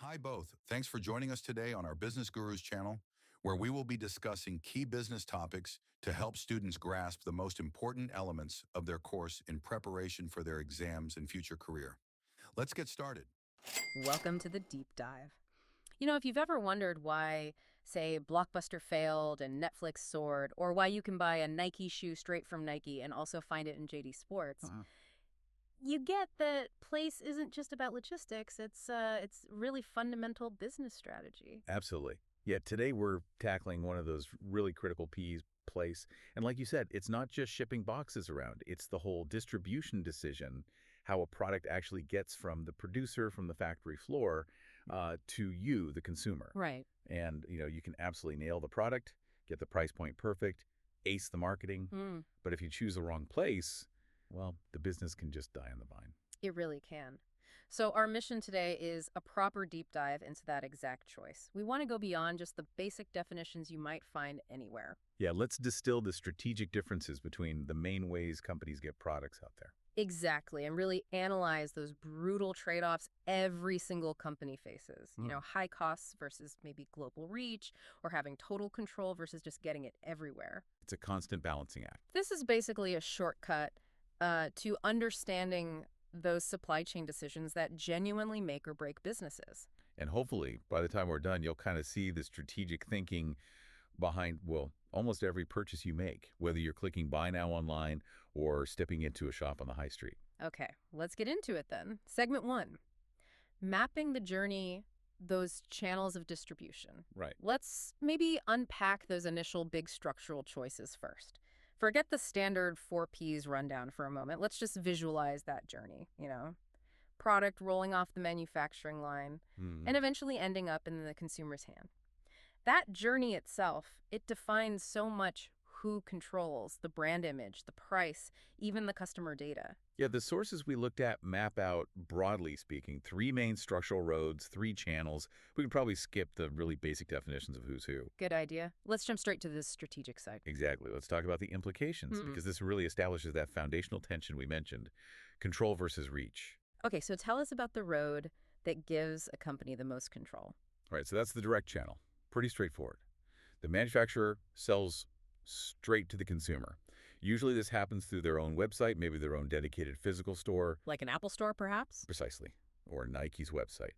Hi, both. Thanks for joining us today on our Business Gurus channel, where we will be discussing key business topics to help students grasp the most important elements of their course in preparation for their exams and future career. Let's get started. Welcome to the deep dive. If you've ever wondered why, say, Blockbuster failed and Netflix soared, or why you can buy a Nike shoe straight from Nike and also find it in JD Sports, Uh-huh. you get that place isn't just about logistics. It's really fundamental business strategy. Absolutely. Yeah, today we're tackling one of those really critical P's place. And like you said, it's not just shipping boxes around. It's the whole distribution decision, how a product actually gets from the producer, from the factory floor, to you, the consumer. Right. And, you can absolutely nail the product, get the price point perfect, ace the marketing. Mm, But if you choose the wrong place, well, the business can just die on the vine. it really can. So our mission today is a proper deep dive into that exact choice. We want to go beyond just the basic definitions you might find anywhere. Yeah, let's distill the strategic differences between the main ways companies get products out there. Exactly, and really analyze those brutal trade-offs every single company faces. Hmm. High costs versus maybe global reach, or having total control versus just getting it everywhere. It's a constant balancing act. This is basically a shortcut to understanding those supply chain decisions that genuinely make or break businesses. And hopefully, by the time we're done, you'll kind of see the strategic thinking behind, well, almost every purchase you make, whether you're clicking buy now online or stepping into a shop on the high street. Okay, let's get into it then. Segment one, mapping the journey, those channels of distribution. Right. Let's maybe unpack those initial big structural choices first. Forget the standard 4Ps rundown for a moment. Let's just visualize that journey. Product rolling off the manufacturing line Hmm. and eventually ending up in the consumer's hand. That journey itself, it defines so much who controls the brand image, the price, even the customer data. Yeah, the sources we looked at map out, broadly speaking, three main structural roads, three channels. We could probably skip the really basic definitions of who's who. Good idea. Let's jump straight to the strategic side. Exactly. Let's talk about the implications, Mm-mm. because this really establishes that foundational tension we mentioned, control versus reach. Okay, so tell us about the road that gives a company the most control. All right, so that's the direct channel. Pretty straightforward. The manufacturer sells straight to the consumer. Usually this happens through their own website, maybe their own dedicated physical store, Like an Apple store, perhaps? precisely, or Nike's website.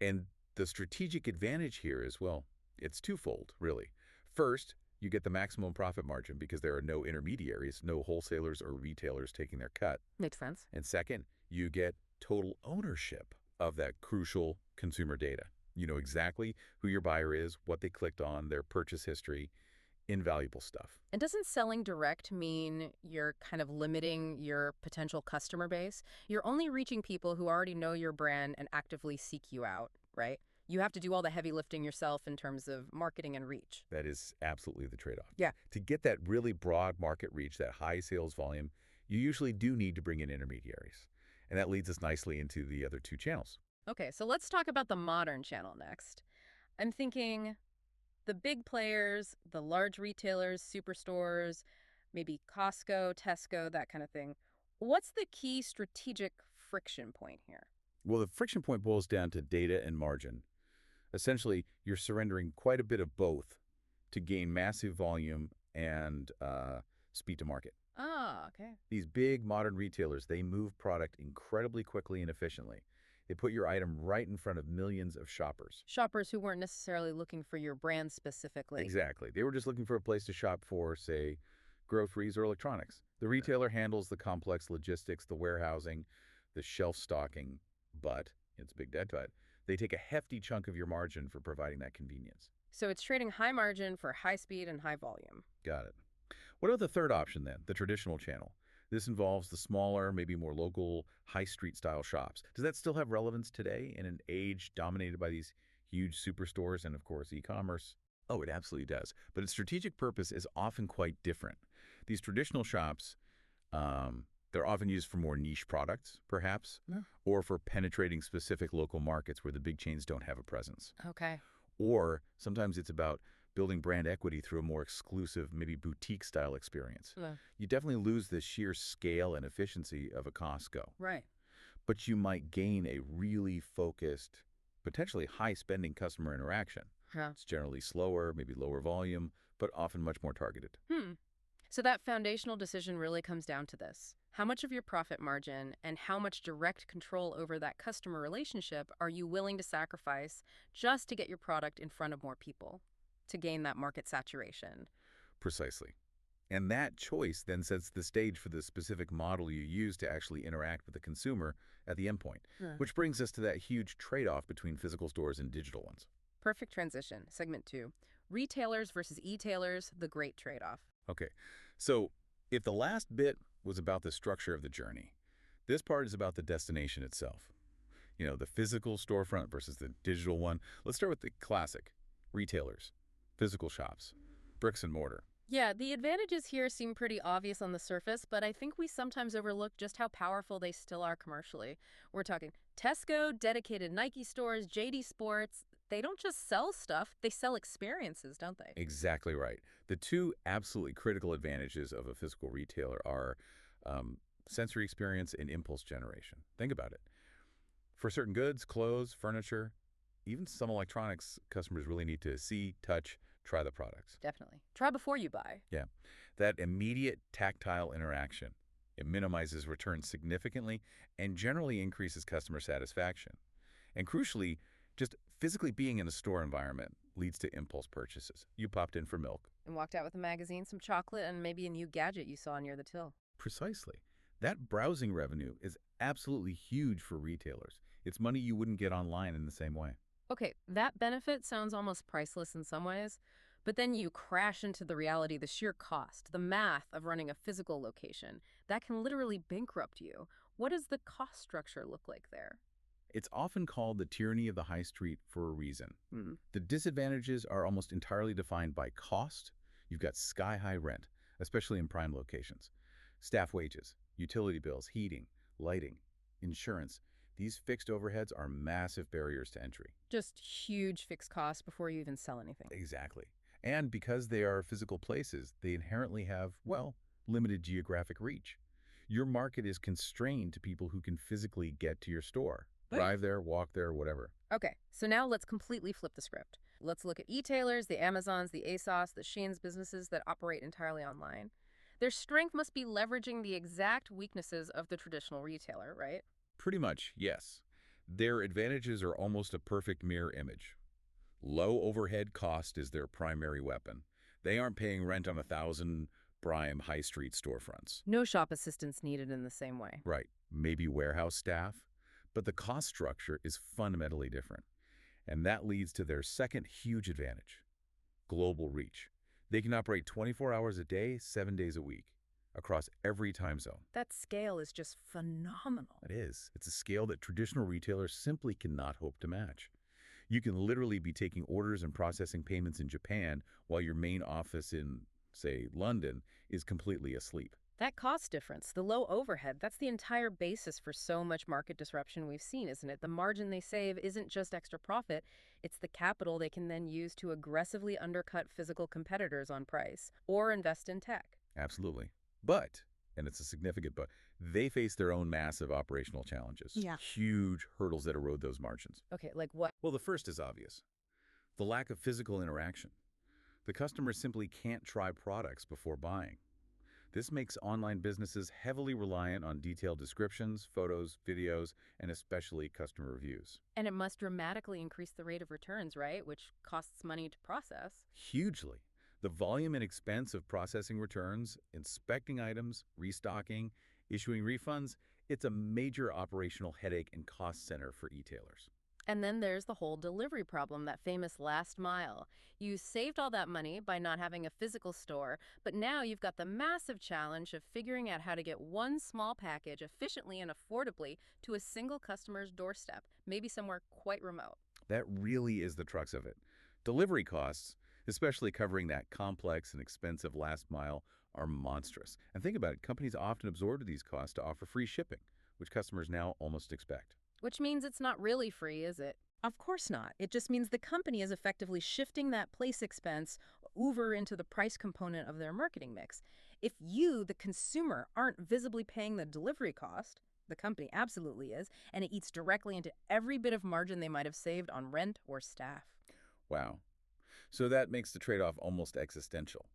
And the strategic advantage here is, well, it's twofold, really. First, you get the maximum profit margin because there are no intermediaries, no wholesalers or retailers taking their cut. Makes sense. And second, you get total ownership of that crucial consumer data. You know exactly who your buyer is, what they clicked on, their purchase history, invaluable stuff. And doesn't selling direct mean you're kind of limiting your potential customer base? You're only reaching people who already know your brand and actively seek you out, right? You have to do all the heavy lifting yourself in terms of marketing and reach. That is absolutely the trade-off. Yeah. To get that really broad market reach, that high sales volume, you usually do need to bring in intermediaries. And that leads us nicely into the other two channels. Okay, so let's talk about the modern channel next. I'm thinking the big players, the large retailers, superstores, maybe Costco, Tesco, that kind of thing. What's the key strategic friction point here? Well, the friction point boils down to data and margin. Essentially, you're surrendering quite a bit of both to gain massive volume and speed to market. Ah, okay. These big modern retailers, they move product incredibly quickly and efficiently. They put your item right in front of millions of shoppers. Shoppers who weren't necessarily looking for your brand specifically. Exactly. They were just looking for a place to shop for, say, groceries or electronics. The retailer handles the complex logistics, the warehousing, the shelf stocking, but it's a big dead cut. They take a hefty chunk of your margin for providing that convenience. So it's trading high margin for high speed and high volume. Got it. What about the third option then, the traditional channel? This involves the smaller, maybe more local, high street style shops. Does that still have relevance today in an age dominated by these huge superstores and, of course, e-commerce? Oh, it absolutely does. But its strategic purpose is often quite different. These traditional shops, they're often used for more niche products, perhaps, Yeah. or for penetrating specific local markets where the big chains don't have a presence. Okay. Or sometimes it's about building brand equity through a more exclusive, maybe boutique-style experience. Yeah. You definitely lose the sheer scale and efficiency of a Costco, Right. but you might gain a really focused, potentially high-spending customer interaction. Huh. It's generally slower, maybe lower volume, but often much more targeted. So that foundational decision really comes down to this. How much of your profit margin and how much direct control over that customer relationship are you willing to sacrifice just to get your product in front of more people, to gain that market saturation? Precisely. And that choice then sets the stage for the specific model you use to actually interact with the consumer at the endpoint, which brings us to that huge trade-off between physical stores and digital ones. Perfect transition. Segment 2. Retailers versus e-tailers, the great trade-off. Okay, so if the last bit was about the structure of the journey, this part is about the destination itself. You know, the physical storefront versus the digital one. Let's start with the classic. Retailers, physical shops, bricks and mortar. Yeah, the advantages here seem pretty obvious on the surface, but I think we sometimes overlook just how powerful they still are commercially. We're talking Tesco, dedicated Nike stores, JD Sports. They don't just sell stuff, they sell experiences, don't they? Exactly right. The two absolutely critical advantages of a physical retailer are sensory experience and impulse generation. Think about it. For certain goods, clothes, furniture, even some electronics, customers really need to see, touch, try the products. Definitely. Try before you buy. Yeah, that immediate tactile interaction, it minimizes returns significantly and generally increases customer satisfaction. And crucially, just physically being in a store environment leads to impulse purchases. You popped in for milk. And walked out with a magazine, some chocolate, and maybe a new gadget you saw near the till. Precisely. That browsing revenue is absolutely huge for retailers. It's money you wouldn't get online in the same way. Okay, that benefit sounds almost priceless in some ways, but then you crash into the reality, the sheer cost, the math of running a physical location. That can literally bankrupt you. What does the cost structure look like there? It's often called the tyranny of the high street for a reason. Hmm. The disadvantages are almost entirely defined by cost. You've got sky-high rent, especially in prime locations. Staff wages, utility bills, heating, lighting, insurance. These fixed overheads are massive barriers to entry. Just huge fixed costs before you even sell anything. Exactly. And because they are physical places, they inherently have, well, limited geographic reach. Your market is constrained to people who can physically get to your store. Drive there, walk there, whatever. Okay, so now let's completely flip the script. Let's look at e-tailers, the Amazons, the ASOS, the Sheins, businesses that operate entirely online. Their strength must be leveraging the exact weaknesses of the traditional retailer, right? Pretty much, yes. Their advantages are almost a perfect mirror image. Low overhead cost is their primary weapon. They aren't paying rent on 1,000 prime high street storefronts. No shop assistance needed in the same way. Right, maybe warehouse staff, but the cost structure is fundamentally different. And that leads to their second huge advantage, global reach. They can operate 24 hours a day, 7 days a week, across every time zone. That scale is just phenomenal. It is. It's a scale that traditional retailers simply cannot hope to match. You can literally be taking orders and processing payments in Japan while your main office in, say, London is completely asleep. That cost difference, the low overhead, that's the entire basis for so much market disruption we've seen, isn't it? The margin they save isn't just extra profit, it's the capital they can then use to aggressively undercut physical competitors on price or invest in tech. Absolutely. But, and it's a significant but, they face their own massive operational challenges. Yeah. Huge hurdles that erode those margins. Okay, like what? Well, the first is obvious. The lack of physical interaction. The customer simply can't try products before buying. This makes online businesses heavily reliant on detailed descriptions, photos, videos, and especially customer reviews. And it must dramatically increase the rate of returns, right? Which costs money to process. Hugely. The volume and expense of processing returns, inspecting items, restocking, issuing refunds, it's a major operational headache and cost center for e-tailers. And then there's the whole delivery problem, that famous last mile. You saved all that money by not having a physical store, but now you've got the massive challenge of figuring out how to get one small package efficiently and affordably to a single customer's doorstep, maybe somewhere quite remote. That really is the crux of it. Delivery costs, especially covering that complex and expensive last mile, are monstrous. And think about it, companies often absorb these costs to offer free shipping, which customers now almost expect. Which means it's not really free, is it? Of course not. It just means the company is effectively shifting that place expense over into the price component of their marketing mix. If you, the consumer, aren't visibly paying the delivery cost, The company absolutely is, and it eats directly into every bit of margin they might have saved on rent or staff. Wow. So that makes the trade-off almost existential.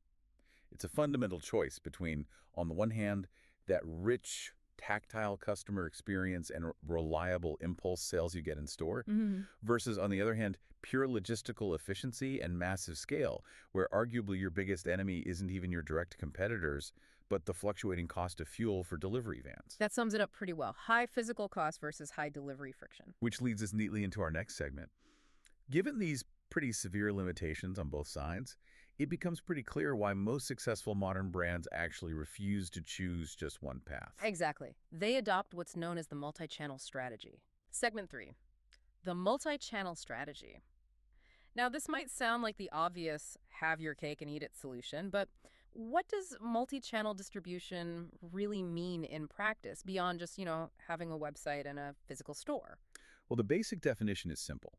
It's a fundamental choice between, on the one hand, that rich, tactile customer experience and reliable impulse sales you get in store, versus, on the other hand, pure logistical efficiency and massive scale, where arguably your biggest enemy isn't even your direct competitors, but the fluctuating cost of fuel for delivery vans. That sums it up pretty well. High physical cost versus high delivery friction. Which leads us neatly into our next segment. Given these pretty severe limitations on both sides, it becomes pretty clear why most successful modern brands actually refuse to choose just one path. Exactly. They adopt what's known as the multi-channel strategy. Segment 3. The multi-channel strategy. Now, this might sound like the obvious have your cake and eat it solution, but what does multi-channel distribution really mean in practice beyond just, having a website and a physical store? Well, the basic definition is simple.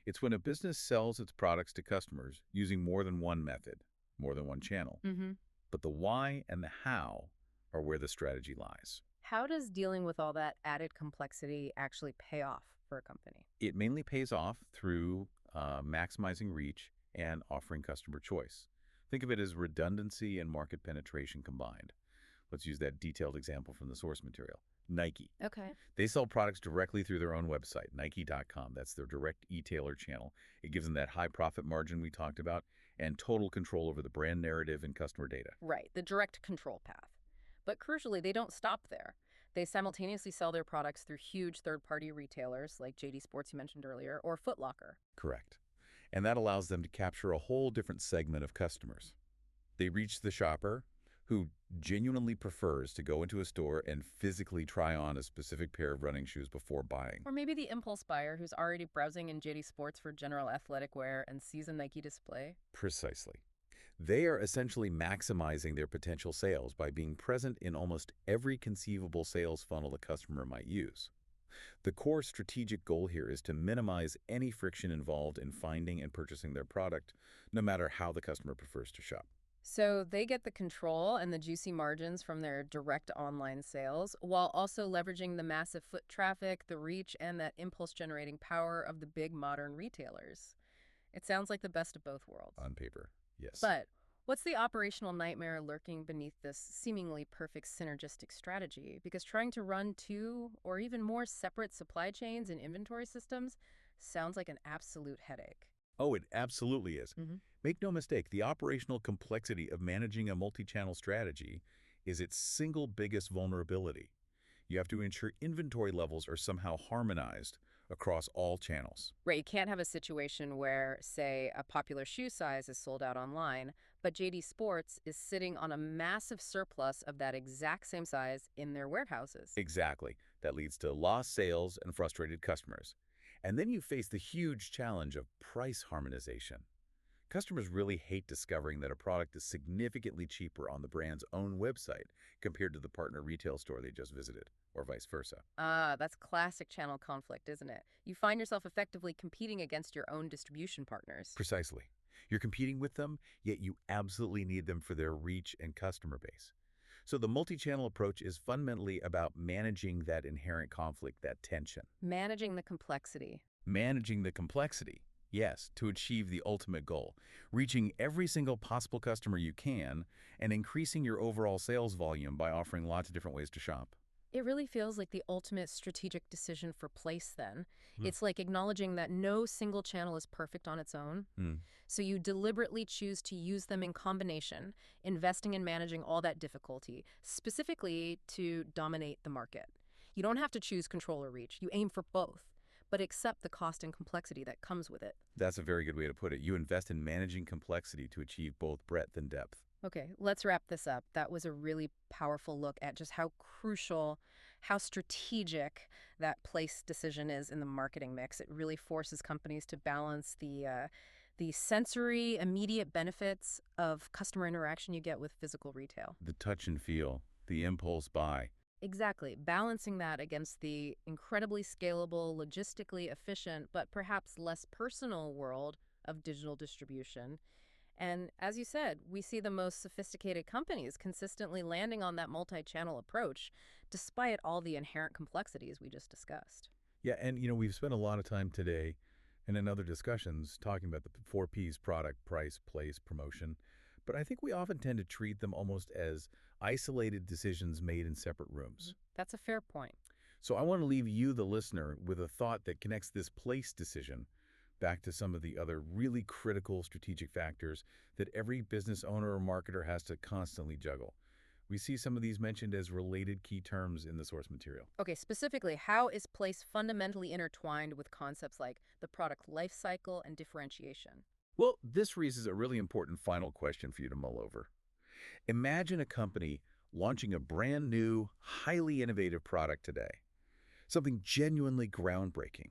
It's when a business sells its products to customers using more than one method, more than one channel. But the why and the how are where the strategy lies. How does dealing with all that added complexity actually pay off for a company? It mainly pays off through maximizing reach and offering customer choice. Think of it as redundancy and market penetration combined. Let's use that detailed example from the source material. Nike. Okay. They sell products directly through their own website, Nike.com. That's their direct e-tailer channel. It gives them that high profit margin we talked about and total control over the brand narrative and customer data. Right, the direct control path. But crucially, they don't stop there. They simultaneously sell their products through huge third-party retailers like JD Sports you mentioned earlier, or Foot Locker. Correct. And that allows them to capture a whole different segment of customers. They reach the shopper who genuinely prefers to go into a store and physically try on a specific pair of running shoes before buying. Or maybe the impulse buyer who's already browsing in JD Sports for general athletic wear and sees a Nike display. Precisely. They are essentially maximizing their potential sales by being present in almost every conceivable sales funnel a customer might use. The core strategic goal here is to minimize any friction involved in finding and purchasing their product, no matter how the customer prefers to shop. So they get the control and the juicy margins from their direct online sales, while also leveraging the massive foot traffic, the reach, and that impulse-generating power of the big modern retailers. It sounds like the best of both worlds. On paper, yes. But what's the operational nightmare lurking beneath this seemingly perfect synergistic strategy? Because trying to run two or even more separate supply chains and inventory systems sounds like an absolute headache. Oh, it absolutely is. Make no mistake, the operational complexity of managing a multi-channel strategy is its single biggest vulnerability. You have to ensure inventory levels are somehow harmonized across all channels. Right, you can't have a situation where, say, a popular shoe size is sold out online, but JD Sports is sitting on a massive surplus of that exact same size in their warehouses. Exactly. That leads to lost sales and frustrated customers. And then you face the huge challenge of price harmonization. Customers really hate discovering that a product is significantly cheaper on the brand's own website compared to the partner retail store they just visited, or vice versa. Ah, that's classic channel conflict, isn't it? You find yourself effectively competing against your own distribution partners. Precisely. You're competing with them, yet you absolutely need them for their reach and customer base. So the multi-channel approach is fundamentally about managing that inherent conflict, that tension. Managing the complexity. Managing the complexity, yes, to achieve the ultimate goal, reaching every single possible customer you can and increasing your overall sales volume by offering lots of different ways to shop. It really feels like the ultimate strategic decision for place then. It's like acknowledging that no single channel is perfect on its own. So you deliberately choose to use them in combination, investing in managing all that difficulty, specifically to dominate the market. You don't have to choose control or reach. You aim for both, but accept the cost and complexity that comes with it. That's a very good way to put it. You invest in managing complexity to achieve both breadth and depth. Okay, let's wrap this up. That was a really powerful look at just how crucial, how strategic that place decision is in the marketing mix. It really forces companies to balance the sensory, immediate benefits of customer interaction you get with physical retail. The touch and feel, the impulse buy. Exactly, balancing that against the incredibly scalable, logistically efficient, but perhaps less personal world of digital distribution. And as you said, we see the most sophisticated companies consistently landing on that multi-channel approach, despite all the inherent complexities we just discussed. Yeah, and we've spent a lot of time today and in other discussions talking about the four Ps: product, price, place, promotion. But I think we often tend to treat them almost as isolated decisions made in separate rooms. That's a fair point. So I want to leave you, the listener, with a thought that connects this place decision back to some of the other really critical strategic factors that every business owner or marketer has to constantly juggle. We see some of these mentioned as related key terms in the source material. Okay, specifically, how is place fundamentally intertwined with concepts like the product life cycle and differentiation? Well, this raises a really important final question for you to mull over. Imagine a company launching a brand new, highly innovative product today, something genuinely groundbreaking.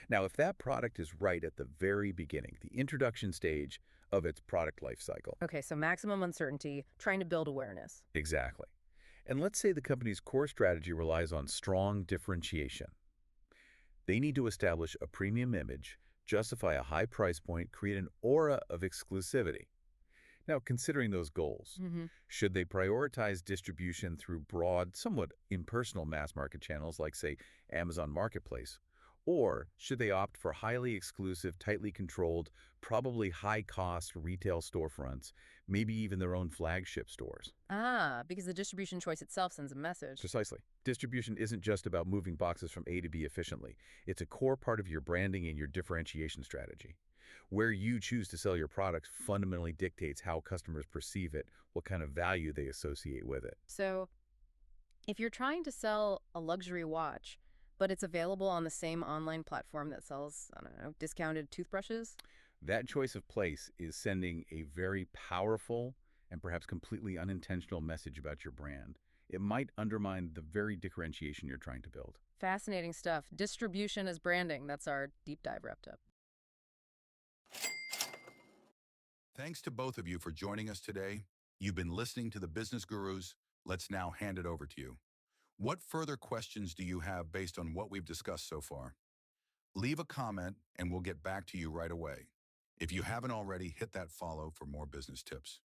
Now, if that product is right at the very beginning, the introduction stage of its product life cycle. Okay, so maximum uncertainty, trying to build awareness. Exactly. And let's say the company's core strategy relies on strong differentiation. They need to establish a premium image, justify a high price point, create an aura of exclusivity. Now, considering those goals, should they prioritize distribution through broad, somewhat impersonal mass market channels like, say, Amazon Marketplace? Or should they opt for highly exclusive, tightly controlled, probably high-cost retail storefronts, maybe even their own flagship stores? Because the distribution choice itself sends a message. Precisely. Distribution isn't just about moving boxes from A to B efficiently. It's a core part of your branding and your differentiation strategy. Where you choose to sell your products fundamentally dictates how customers perceive it, what kind of value they associate with it. So, if you're trying to sell a luxury watch, but it's available on the same online platform that sells, I don't know, discounted toothbrushes? That choice of place is sending a very powerful and perhaps completely unintentional message about your brand. It might undermine the very differentiation you're trying to build. Fascinating stuff. Distribution as branding. That's our deep dive wrapped up. Thanks to both of you for joining us today. You've been listening to the Business Gurus. Let's now hand it over to you. What further questions do you have based on what we've discussed so far? Leave a comment and we'll get back to you right away. If you haven't already, hit that follow for more business tips.